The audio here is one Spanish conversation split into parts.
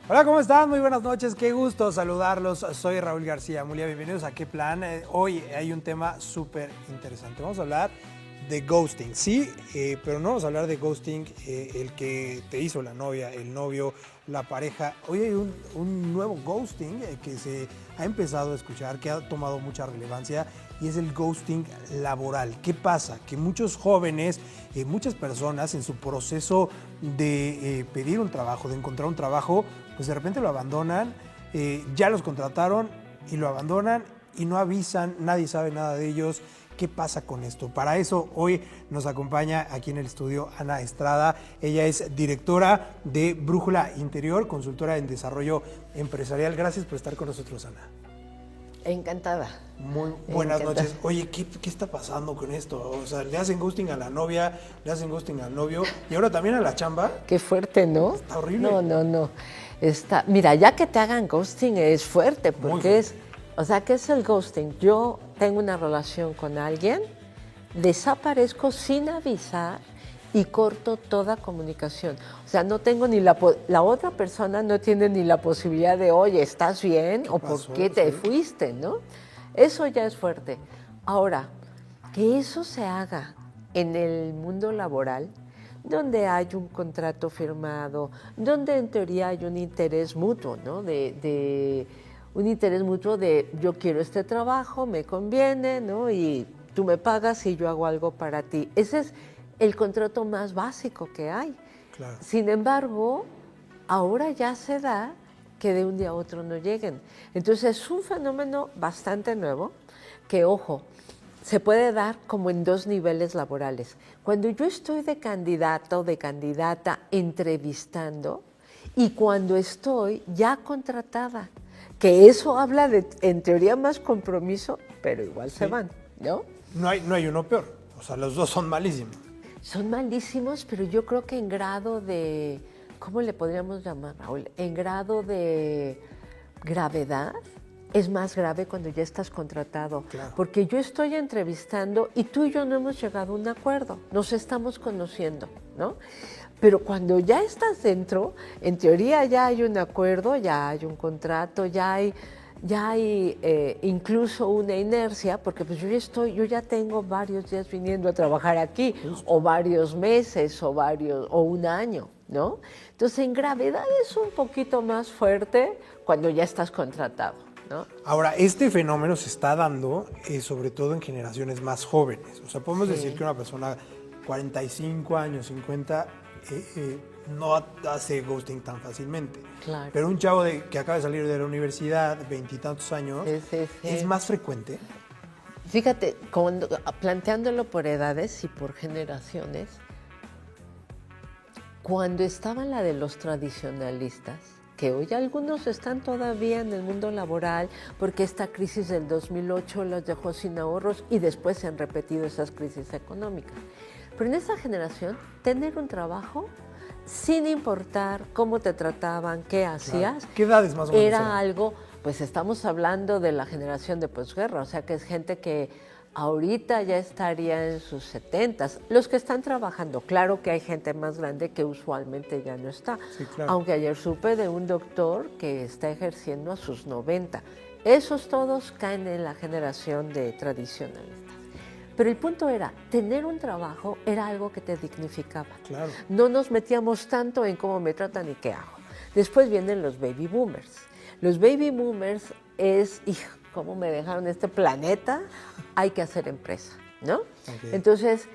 Hola, ¿cómo están? Muy buenas noches, qué gusto saludarlos. Soy Raúl García Mulia, bienvenidos a ¿Qué Plan? Hoy hay un tema súper interesante. Vamos a hablar de ghosting, sí, pero no vamos a hablar de ghosting el que te hizo la novia, el novio, la pareja. Hoy hay un nuevo ghosting que se ha empezado a escuchar, que ha tomado mucha relevancia, y es el ghosting laboral. ¿Qué pasa? Que muchos jóvenes, muchas personas en su proceso de pedir un trabajo, de encontrar un trabajo, pues de repente lo abandonan, ya los contrataron y lo abandonan y no avisan, nadie sabe nada de ellos. ¿Qué pasa con esto? Para eso hoy nos acompaña aquí en el estudio Ana Estrada. Ella es directora de Brújula Interior, consultora en desarrollo empresarial. Gracias por estar con nosotros, Ana. Encantada. Muy buenas noches. Oye, ¿qué está pasando con esto? O sea, le hacen ghosting a la novia, le hacen ghosting al novio y ahora también a la chamba. Qué fuerte, ¿no? Está horrible. No. Mira, ya que te hagan ghosting es fuerte, porque ¿qué es el ghosting? Yo tengo una relación con alguien, desaparezco sin avisar y corto toda comunicación. O sea, no tengo ni la otra persona no tiene ni la posibilidad de, oye, ¿estás bien? ¿O por qué te fuiste? ¿No? Eso ya es fuerte. Ahora, que eso se haga en el mundo laboral, donde hay un contrato firmado, donde en teoría hay un interés mutuo, ¿no? Un interés mutuo de yo quiero este trabajo, me conviene, ¿no? Y tú me pagas y yo hago algo para ti. Ese es el contrato más básico que hay. Claro. Sin embargo, ahora ya se da que de un día a otro no lleguen. Entonces es un fenómeno bastante nuevo que, ojo, se puede dar como en dos niveles laborales. Cuando yo estoy de candidato o de candidata entrevistando y cuando estoy ya contratada, que eso habla de, en teoría, más compromiso, pero igual se van, ¿no? No hay uno peor, o sea, los dos son malísimos. Son malísimos, pero yo creo que en grado de, ¿cómo le podríamos llamar, Raúl? En grado de gravedad, es más grave cuando ya estás contratado. Claro. Porque yo estoy entrevistando y tú y yo no hemos llegado a un acuerdo, nos estamos conociendo, ¿no? Pero cuando ya estás dentro, en teoría ya hay un acuerdo, ya hay un contrato, ya hay incluso una inercia, porque pues yo ya tengo varios días viniendo a trabajar aquí, o varios meses, o un año, ¿no? Entonces en gravedad es un poquito más fuerte cuando ya estás contratado, ¿no? Ahora, este fenómeno se está dando sobre todo en generaciones más jóvenes. O sea, podemos decir que una persona 45 años, 50, no hace ghosting tan fácilmente. Claro. Pero un chavo que acaba de salir de la universidad, veintitantos años, ¿es más frecuente? Fíjate, planteándolo por edades y por generaciones, cuando estaba la de los tradicionalistas, que hoy algunos están todavía en el mundo laboral porque esta crisis del 2008 los dejó sin ahorros y después se han repetido esas crisis económicas. Pero en esa generación, tener un trabajo, sin importar cómo te trataban, qué hacías, claro. ¿Qué edades más o menos era algo, pues estamos hablando de la generación de posguerra, o sea que es gente que ahorita ya estaría en sus 70s. Los que están trabajando, claro que hay gente más grande que usualmente ya no está. Sí, claro. Aunque ayer supe de un doctor que está ejerciendo a sus 90. Esos todos caen en la generación de tradicionalistas. Pero el punto era, tener un trabajo era algo que te dignificaba. Claro. No nos metíamos tanto en cómo me tratan y qué hago. Después vienen los baby boomers. Los baby boomers es, hijo, ¿cómo me dejaron este planeta? Hay que hacer empresa, ¿no? Okay. Entonces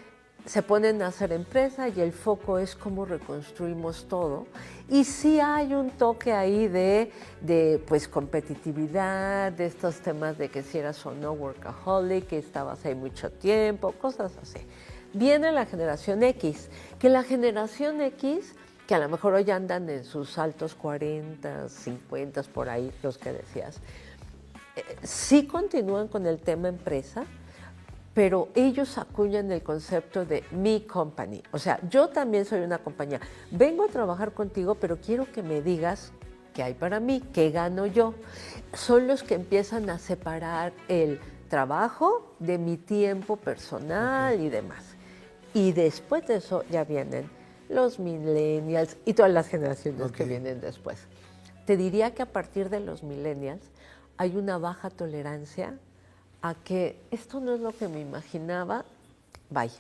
se ponen a hacer empresa y el foco es cómo reconstruimos todo. Y sí hay un toque ahí de pues competitividad, de estos temas de que si eras o no workaholic, que estabas ahí mucho tiempo, cosas así. Viene la generación X, que la generación X, que a lo mejor hoy andan en sus altos 40, 50, por ahí, los que decías, sí continúan con el tema empresa, pero ellos acuñan el concepto de mi company. O sea, yo también soy una compañía. Vengo a trabajar contigo, pero quiero que me digas qué hay para mí, qué gano yo. Son los que empiezan a separar el trabajo de mi tiempo personal y demás. Y después de eso ya vienen los millennials y todas las generaciones que vienen después. Te diría que a partir de los millennials hay una baja tolerancia a que esto no es lo que me imaginaba, bye.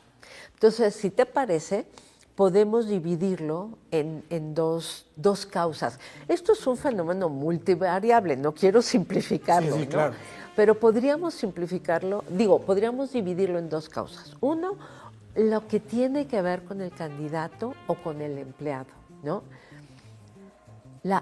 Entonces, si te parece, podemos dividirlo en dos causas. Esto es un fenómeno multivariable, no quiero simplificarlo, sí, ¿no? Claro. Pero podríamos simplificarlo, podríamos dividirlo en dos causas. Uno, lo que tiene que ver con el candidato o con el empleado, ¿no?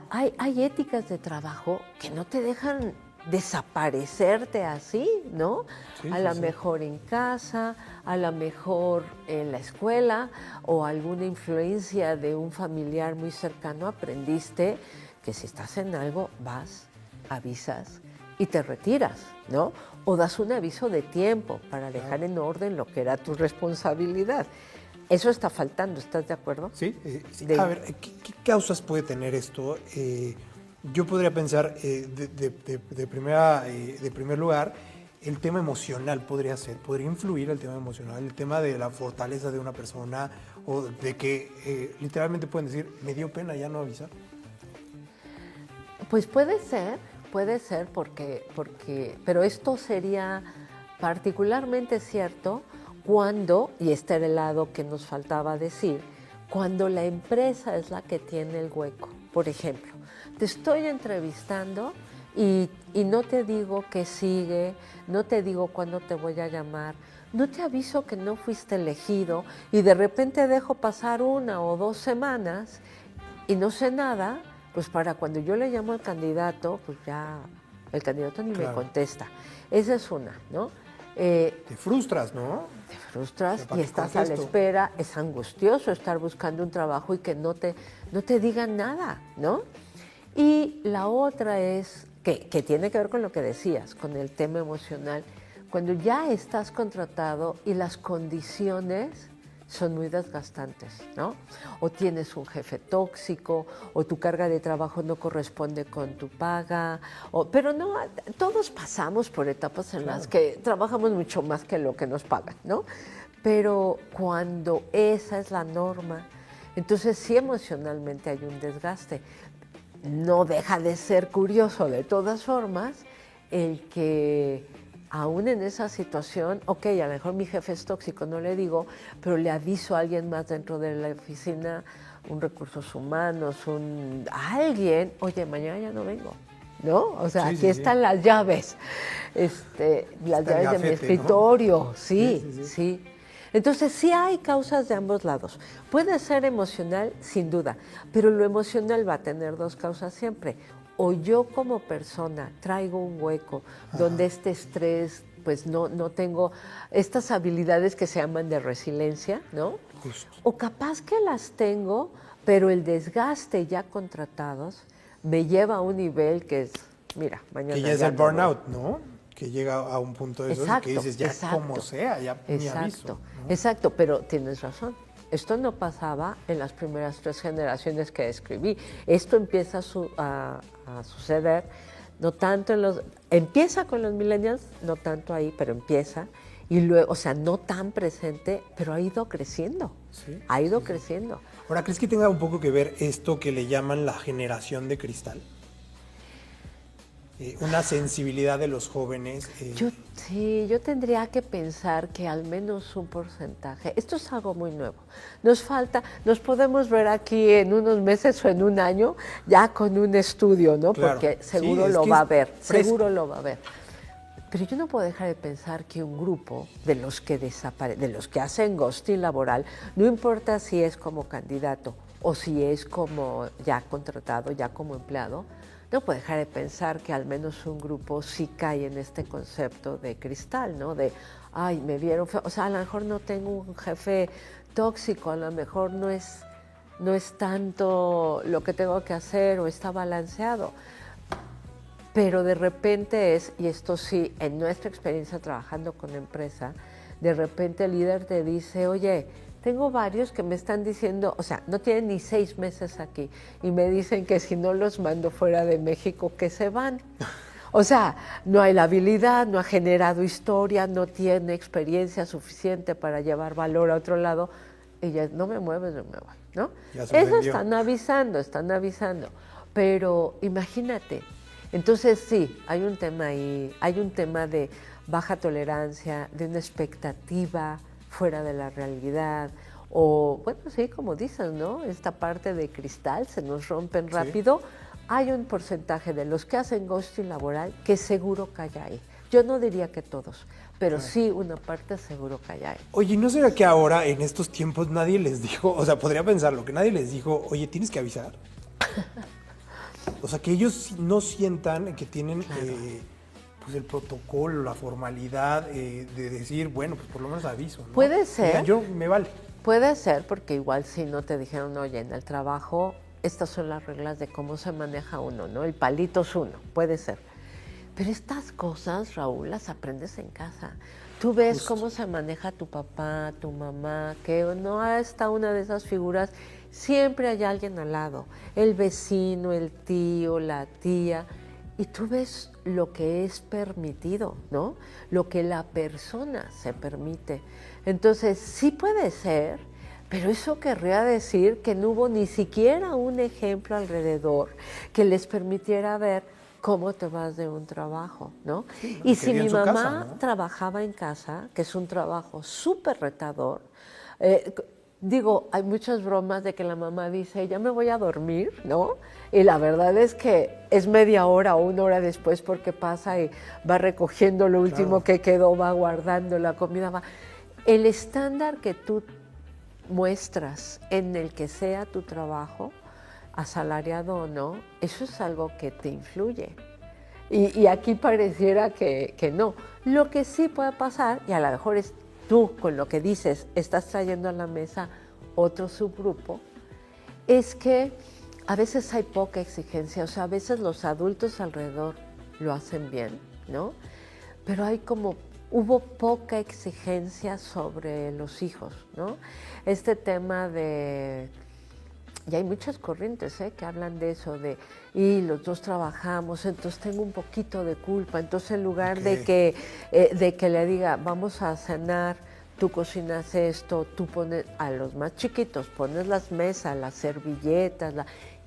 Hay éticas de trabajo que no te dejan desaparecerte así, ¿no? Sí, a lo mejor en casa, a lo mejor en la escuela o alguna influencia de un familiar muy cercano, aprendiste que si estás en algo vas, avisas y te retiras, ¿no? O das un aviso de tiempo para dejar en orden lo que era tu responsabilidad. Eso está faltando, ¿estás de acuerdo? Sí. A ver, ¿qué causas puede tener esto? Yo podría pensar, de primer lugar, el tema emocional podría influir el tema emocional, el tema de la fortaleza de una persona o de que literalmente pueden decir, me dio pena ya no avisar. Pues puede ser pero esto sería particularmente cierto cuando, y este era el lado que nos faltaba decir, cuando la empresa es la que tiene el hueco. Por ejemplo, te estoy entrevistando y no te digo qué sigue, no te digo cuándo te voy a llamar, no te aviso que no fuiste elegido y de repente dejo pasar 1 o 2 semanas y no sé nada, pues para cuando yo le llamo al candidato, pues ya el candidato ni me contesta. Esa es una, ¿no? Te frustras, ¿no? Te frustras y estás a la espera, es angustioso estar buscando un trabajo y que no te digan nada, ¿no? Y la otra es, que tiene que ver con lo que decías, con el tema emocional, cuando ya estás contratado y las condiciones son muy desgastantes, ¿no? O tienes un jefe tóxico, o tu carga de trabajo no corresponde con tu paga, pero no, todos pasamos por etapas en las que trabajamos mucho más que lo que nos pagan, ¿no? Pero cuando esa es la norma, entonces sí emocionalmente hay un desgaste. No deja de ser curioso, de todas formas, el que aún en esa situación, ok, a lo mejor mi jefe es tóxico, no le digo, pero le aviso a alguien más dentro de la oficina, un recursos humanos, alguien, oye, mañana ya no vengo, ¿no? O sea, aquí están las llaves, las llaves de mi escritorio, ¿no? Sí. Entonces, sí hay causas de ambos lados. Puede ser emocional, sin duda, pero lo emocional va a tener 2 causas siempre. O yo como persona traigo un hueco donde este estrés, pues no tengo estas habilidades que se llaman de resiliencia, ¿no? Justo. O capaz que las tengo, pero el desgaste ya contratados me lleva a un nivel que es, mira, mañana que ya es el burnout, ¿no? Que llega a un punto de eso que dices, ya como sea, ya me aviso, ¿no? Exacto, pero tienes razón. Esto no pasaba en las primeras 3 generaciones que describí. Esto empieza a suceder, no tanto empieza con los millennials, no tanto ahí, pero empieza, y luego, o sea, no tan presente, pero ha ido creciendo, creciendo. Ahora, ¿crees que tenga un poco que ver esto que le llaman la generación de cristal? Una sensibilidad de los jóvenes. Yo tendría que pensar que al menos un porcentaje, esto es algo muy nuevo, nos podemos ver aquí en unos meses o en un año ya con un estudio, ¿no? Claro. Porque seguro lo va a haber, Pero yo no puedo dejar de pensar que un grupo de los que hacen ghosting laboral, no importa si es como candidato o si es como ya contratado, ya como empleado, no puedo dejar de pensar que al menos un grupo sí cae en este concepto de cristal, ¿no? De, ay, me vieron feo. O sea, a lo mejor no tengo un jefe tóxico, a lo mejor no es tanto lo que tengo que hacer o está balanceado. Pero de repente y esto sí, en nuestra experiencia trabajando con empresa, de repente el líder te dice, oye, tengo varios que me están diciendo, o sea, no tienen ni 6 meses aquí y me dicen que si no los mando fuera de México, que se van. O sea, no hay la habilidad, no ha generado historia, no tiene experiencia suficiente para llevar valor a otro lado. Y ya, no me mueves, no me voy, ¿no? Eso están avisando. Pero imagínate, entonces sí, hay un tema ahí, hay un tema de baja tolerancia, de una expectativa fuera de la realidad, o bueno, sí, como dices, ¿no? Esta parte de cristal, se nos rompen rápido. Sí. Hay un porcentaje de los que hacen ghosting laboral que seguro cae ahí. Yo no diría que todos, pero sí una parte seguro cae ahí. Oye, ¿no será que ahora, en estos tiempos, nadie les dijo, o sea, podría pensarlo, que nadie les dijo, oye, tienes que avisar? O sea, que ellos no sientan que tienen pues el protocolo, la formalidad de decir, bueno, pues por lo menos aviso, ¿no? Puede ser. Mira, yo me vale. Puede ser, porque igual si no te dijeron, oye, en el trabajo estas son las reglas de cómo se maneja uno, ¿no? El palito es uno, puede ser. Pero estas cosas, Raúl, las aprendes en casa. Tú ves cómo se maneja tu papá, tu mamá, que no está una de esas figuras, siempre hay alguien al lado, el vecino, el tío, la tía, y tú ves lo que es permitido, ¿no? Lo que la persona se permite. Entonces, sí puede ser, pero eso querría decir que no hubo ni siquiera un ejemplo alrededor que les permitiera ver cómo te vas de un trabajo, ¿no? Sí, y si mi mamá casa, ¿no? Trabajaba en casa, que es un trabajo súper retador, digo, hay muchas bromas de que la mamá dice, ya me voy a dormir, ¿no? Y la verdad es que es media hora o 1 hora después porque pasa y va recogiendo lo último que quedó, va guardando la comida, va. El estándar que tú muestras en el que sea tu trabajo, asalariado o no, eso es algo que te influye. Y aquí pareciera que no. Lo que sí puede pasar, y a lo mejor es tú con lo que dices, estás trayendo a la mesa otro subgrupo, es que a veces hay poca exigencia, o sea, a veces los adultos alrededor lo hacen bien, ¿no? Pero hubo poca exigencia sobre los hijos, ¿no? Este tema de... Y hay muchas corrientes que hablan de eso, y los dos trabajamos, entonces tengo un poquito de culpa. Entonces en lugar de que le diga, vamos a cenar, tú cocinas esto, tú pones, a los más chiquitos, pones las mesas, las servilletas,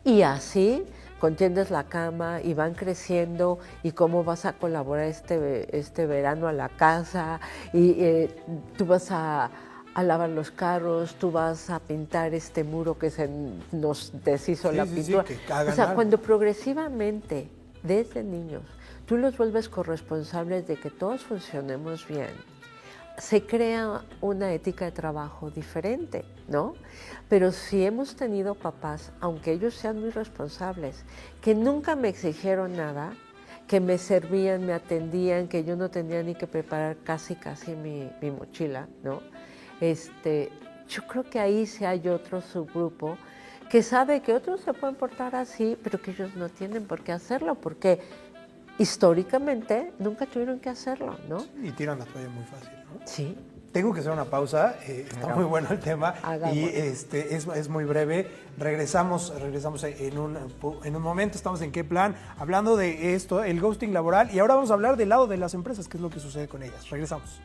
y así contiendes la cama y van creciendo y cómo vas a colaborar este verano a la casa y tú vas a lavar los carros, tú vas a pintar este muro que se nos deshizo la pintura. Sí, o sea, cuando progresivamente, desde niños, tú los vuelves corresponsables de que todos funcionemos bien, se crea una ética de trabajo diferente, ¿no? Pero si hemos tenido papás, aunque ellos sean muy responsables, que nunca me exigieron nada, que me servían, me atendían, que yo no tenía ni que preparar casi mi mochila, ¿no? Yo creo que ahí sí hay otro subgrupo que sabe que otros se pueden portar así, pero que ellos no tienen por qué hacerlo, porque históricamente nunca tuvieron que hacerlo, ¿no? Sí, y tiran la toalla muy fácil, ¿no? Sí. Tengo que hacer una pausa, está muy bueno el tema. Hagamos. Y es muy breve. Regresamos en un momento. Estamos en ¿Qué plan? Hablando de esto, el ghosting laboral, y ahora vamos a hablar del lado de las empresas, qué es lo que sucede con ellas. Regresamos.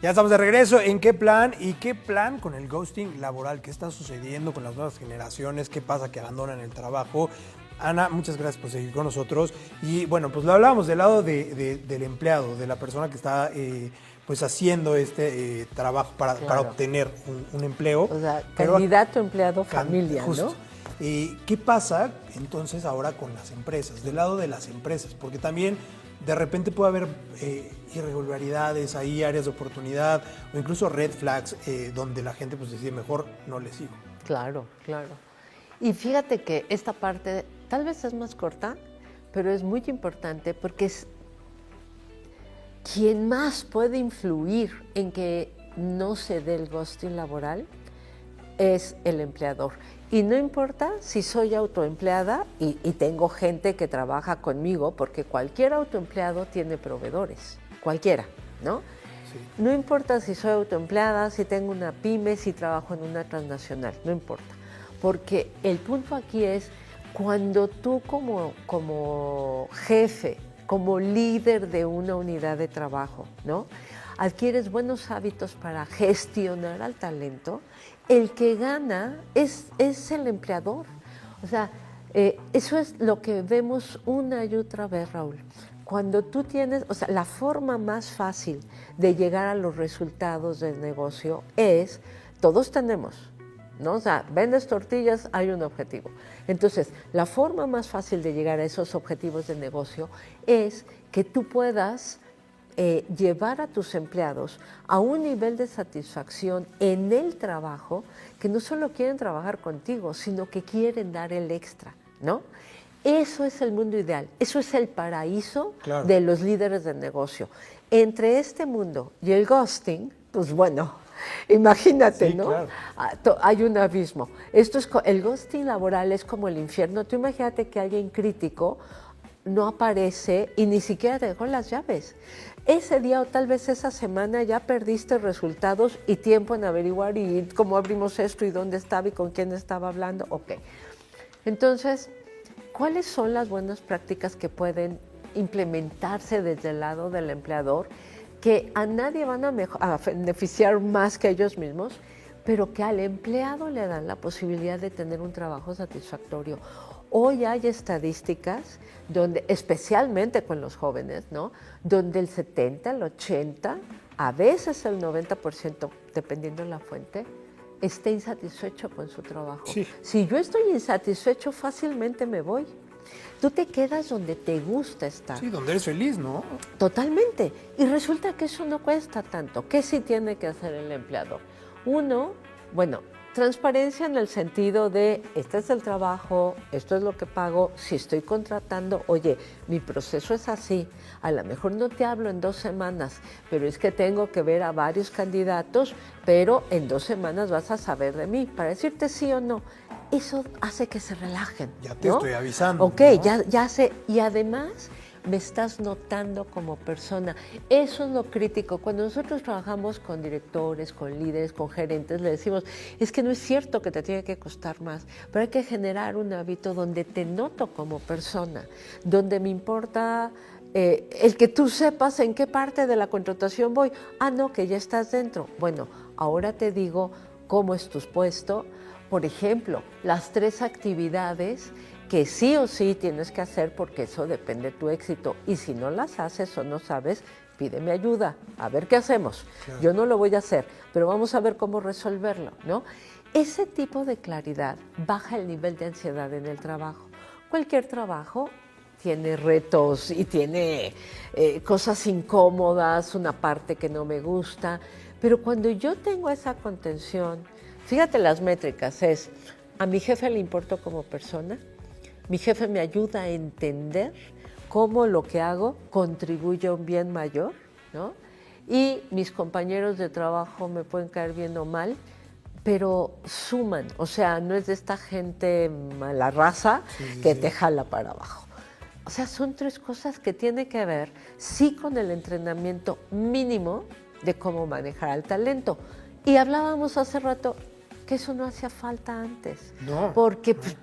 Ya estamos de regreso. ¿En qué plan? ¿Y qué plan con el ghosting laboral? ¿Qué está sucediendo con las nuevas generaciones? ¿Qué pasa que abandonan el trabajo? Ana, muchas gracias por seguir con nosotros. Y bueno, pues lo hablábamos del lado del empleado, de la persona que está pues haciendo este trabajo para obtener un empleo. O sea, Pero candidato, empleado, familia, justo. ¿no? ¿Qué pasa entonces ahora con las empresas? Del lado de las empresas, porque también de repente puede haber irregularidades ahí, áreas de oportunidad o incluso red flags donde la gente pues decide mejor no le sigo. Claro, claro. Y fíjate que esta parte tal vez es más corta, pero es muy importante porque es quien más puede influir en que no se dé el ghosting laboral es el empleador. Y no importa si soy autoempleada y tengo gente que trabaja conmigo, porque cualquier autoempleado tiene proveedores, cualquiera, ¿no? Sí. No importa si soy autoempleada, si tengo una pyme, si trabajo en una transnacional, no importa. Porque el punto aquí es cuando tú como jefe, como líder de una unidad de trabajo, ¿no? Adquieres buenos hábitos para gestionar al talento, el que gana es el empleador. O sea, eso es lo que vemos una y otra vez, Raúl. Cuando tú tienes, o sea, la forma más fácil de llegar a los resultados del negocio es, todos tenemos, ¿no? O sea, vendes tortillas, hay un objetivo. Entonces, la forma más fácil de llegar a esos objetivos de negocio es que tú puedas llevar a tus empleados a un nivel de satisfacción en el trabajo que no solo quieren trabajar contigo, sino que quieren dar el extra, ¿no? Eso es el mundo ideal, eso es el paraíso de los líderes de negocio. Entre este mundo y el ghosting, pues bueno, imagínate, sí, ¿no? Claro. Hay un abismo. El ghosting laboral es como el infierno. Tú imagínate que alguien crítico no aparece y ni siquiera te dejó las llaves. Ese día o tal vez esa semana ya perdiste resultados y tiempo en averiguar y cómo abrimos esto y dónde estaba y con quién estaba hablando. Ok. Entonces, ¿cuáles son las buenas prácticas que pueden implementarse desde el lado del empleador que a nadie van a beneficiar más que ellos mismos, pero que al empleado le dan la posibilidad de tener un trabajo satisfactorio? Hoy hay estadísticas donde, especialmente con los jóvenes, ¿no? Donde el 70, el 80, a veces el 90%, dependiendo de la fuente, esté insatisfecho con su trabajo. Sí. Si yo estoy insatisfecho, fácilmente me voy. Tú te quedas donde te gusta estar. Sí, donde eres feliz, ¿no? Totalmente. Y resulta que eso no cuesta tanto. ¿Qué sí tiene que hacer el empleador? Uno, bueno, transparencia en el sentido de, este es el trabajo, esto es lo que pago, si estoy contratando, oye, mi proceso es así, a lo mejor no te hablo en 2 semanas, pero es que tengo que ver a varios candidatos, pero en 2 semanas vas a saber de mí, para decirte sí o no. Eso hace que se relajen. Ya te estoy avisando. Ok, ¿no? ya sé, y además me estás notando como persona. Eso es lo crítico. Cuando nosotros trabajamos con directores, con líderes, con gerentes, le decimos, es que no es cierto que te tiene que costar más, pero hay que generar un hábito donde te noto como persona, donde me importa el que tú sepas en qué parte de la contratación voy. Ah, no, que ya estás dentro. Bueno, ahora te digo cómo es tu puesto. Por ejemplo, las 3 actividades que sí o sí tienes que hacer porque eso depende de tu éxito. Y si no las haces o no sabes, pídeme ayuda, a ver qué hacemos. Claro. Yo no lo voy a hacer, pero vamos a ver cómo resolverlo, ¿no? Ese tipo de claridad baja el nivel de ansiedad en el trabajo. Cualquier trabajo tiene retos y tiene cosas incómodas, una parte que no me gusta, pero cuando yo tengo esa contención, fíjate las métricas, es, a mi jefe le importo como persona, mi jefe me ayuda a entender cómo lo que hago contribuye a un bien mayor, ¿no? Y mis compañeros de trabajo me pueden caer bien o mal, pero suman, o sea, no es de esta gente mala raza que te jala para abajo. O sea, son 3 cosas que tienen que ver, sí, con el entrenamiento mínimo de cómo manejar al talento. Y hablábamos hace rato que eso no hacía falta antes, porque pues,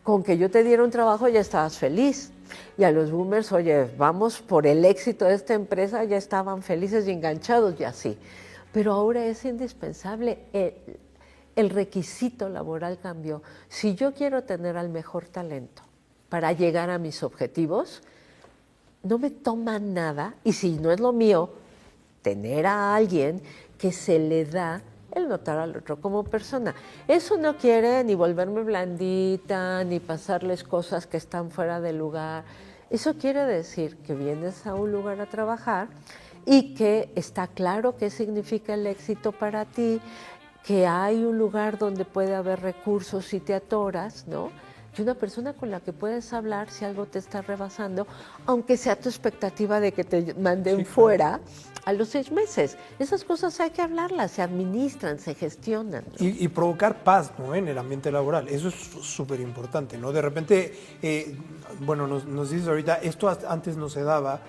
con que yo te diera un trabajo ya estabas feliz. Y a los boomers, oye, vamos por el éxito de esta empresa, ya estaban felices y enganchados y así. Pero ahora es indispensable, el requisito laboral cambió. Si yo quiero tener al mejor talento para llegar a mis objetivos, no me toma nada, y si no es lo mío, tener a alguien que se le da el notar al otro como persona. Eso no quiere ni volverme blandita, ni pasarles cosas que están fuera de lugar. Eso quiere decir que vienes a un lugar a trabajar y que está claro qué significa el éxito para ti, que hay un lugar donde puede haber recursos si te atoras, ¿no? Y una persona con la que puedes hablar si algo te está rebasando, aunque sea tu expectativa de que te manden fuera a los 6 meses. Esas cosas hay que hablarlas, se administran, se gestionan, ¿no? Y provocar paz, ¿no?, en el ambiente laboral. Eso es súper importante, ¿no? De repente, bueno, nos dices ahorita, esto antes no se daba,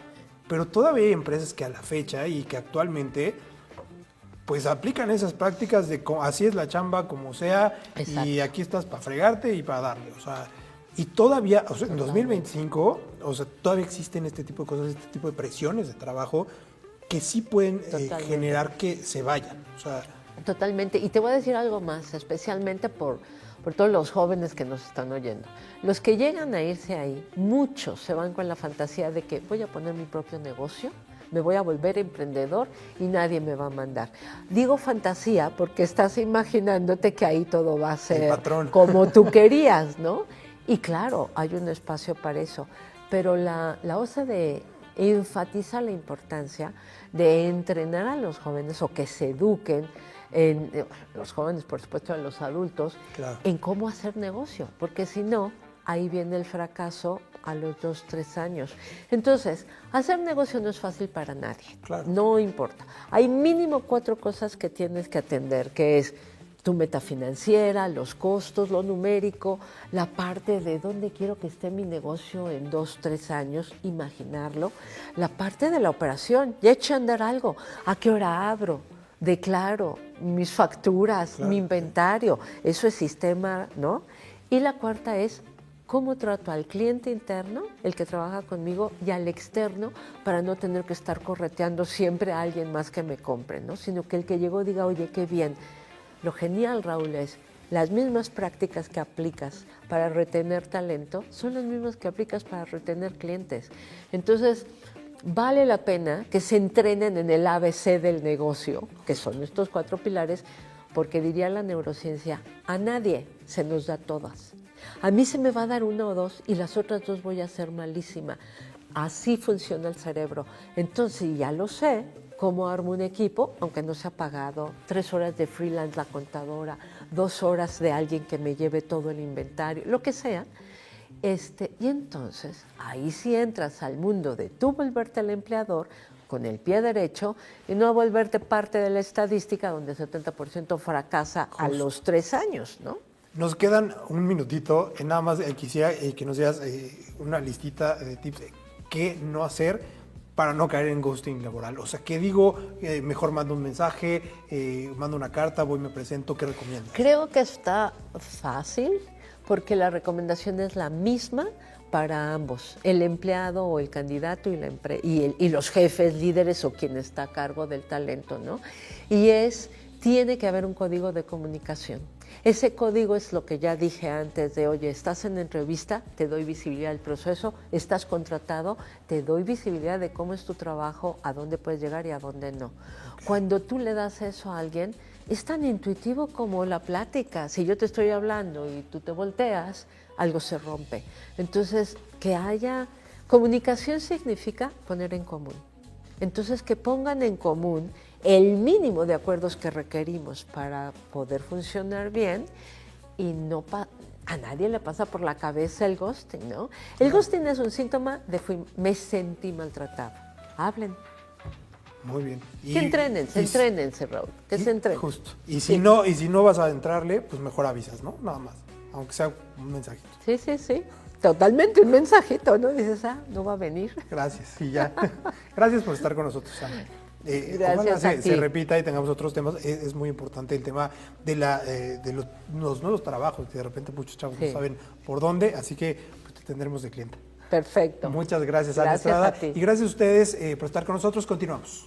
pero todavía hay empresas que a la fecha y que actualmente pues aplican esas prácticas de así es la chamba, como sea, exacto, y aquí estás para fregarte y para darle, o sea, y todavía, o sea, en 2025, o sea, todavía existen este tipo de cosas, este tipo de presiones de trabajo que sí pueden generar que se vayan, o sea. Totalmente, y te voy a decir algo más, especialmente por todos los jóvenes que nos están oyendo. Los que llegan a irse ahí, muchos se van con la fantasía de que voy a poner mi propio negocio, me voy a volver emprendedor y nadie me va a mandar. Digo fantasía porque estás imaginándote que ahí todo va a ser como tú querías, ¿no? Y claro, hay un espacio para eso, pero la OCDE enfatiza la importancia de entrenar a los jóvenes o que se eduquen, los jóvenes, por supuesto, a los adultos, claro, en cómo hacer negocio, porque si no, ahí viene el fracaso a los 2, 3 años. Entonces, hacer negocio no es fácil para nadie, claro, no importa. Hay mínimo 4 cosas que tienes que atender, que es tu meta financiera, los costos, lo numérico, la parte de dónde quiero que esté mi negocio en 2, 3 años, imaginarlo, la parte de la operación, ya eché a andar algo, a qué hora abro, declaro mis facturas, claro, mi inventario, eso es sistema, ¿no? Y la cuarta es cómo trato al cliente interno, el que trabaja conmigo, y al externo, para no tener que estar correteando siempre a alguien más que me compre, ¿no? Sino que el que llegó diga, oye, qué bien. Lo genial, Raúl, es las mismas prácticas que aplicas para retener talento son las mismas que aplicas para retener clientes. Entonces, vale la pena que se entrenen en el ABC del negocio, que son estos 4 pilares, porque diría la neurociencia, a nadie se nos da todas. A mí se me va a dar 1 o 2 y las otras 2 voy a ser malísima. Así funciona el cerebro. Entonces, ya lo sé, cómo armo un equipo, aunque no sea pagado, 3 horas de freelance la contadora, 2 horas de alguien que me lleve todo el inventario, lo que sea. Y entonces, ahí sí entras al mundo de tú volverte el empleador con el pie derecho y no volverte parte de la estadística donde el 70% fracasa a los 3 años, ¿no? Nos quedan un minutito, nada más quisiera que nos digas una listita de tips de qué no hacer para no caer en ghosting laboral. O sea, ¿qué digo? Mejor mando un mensaje, mando una carta, voy, me presento, ¿qué recomiendas? Creo que está fácil porque la recomendación es la misma para ambos, el empleado o el candidato y los jefes, líderes o quien está a cargo del talento, ¿no? Y tiene que haber un código de comunicación. Ese código es lo que ya dije antes de, oye, estás en entrevista, te doy visibilidad del proceso, estás contratado, te doy visibilidad de cómo es tu trabajo, a dónde puedes llegar y a dónde no. Okay. Cuando tú le das eso a alguien, es tan intuitivo como la plática. Si yo te estoy hablando y tú te volteas, algo se rompe. Entonces, que haya comunicación significa poner en común. Entonces, que pongan en común el mínimo de acuerdos que requerimos para poder funcionar bien y a nadie le pasa por la cabeza el ghosting, ¿no? El ghosting es un síntoma de me sentí maltratado. Hablen. Muy bien. Entrénense, Raúl, que se entrenen. Justo. Y si no vas a entrarle, pues mejor avisas, ¿no? Nada más, aunque sea un mensajito. Sí. Totalmente un mensajito, ¿no? Dices, no va a venir. Gracias, y ya. Gracias por estar con nosotros, Ana. Gracias ojalá se repita y tengamos otros temas. Es muy importante el tema de los nuevos trabajos, que de repente muchos chavos no saben por dónde, así que pues, te tendremos de cliente. Perfecto. Muchas gracias, Ana Estrada. A ti. Y gracias a ustedes por estar con nosotros. Continuamos.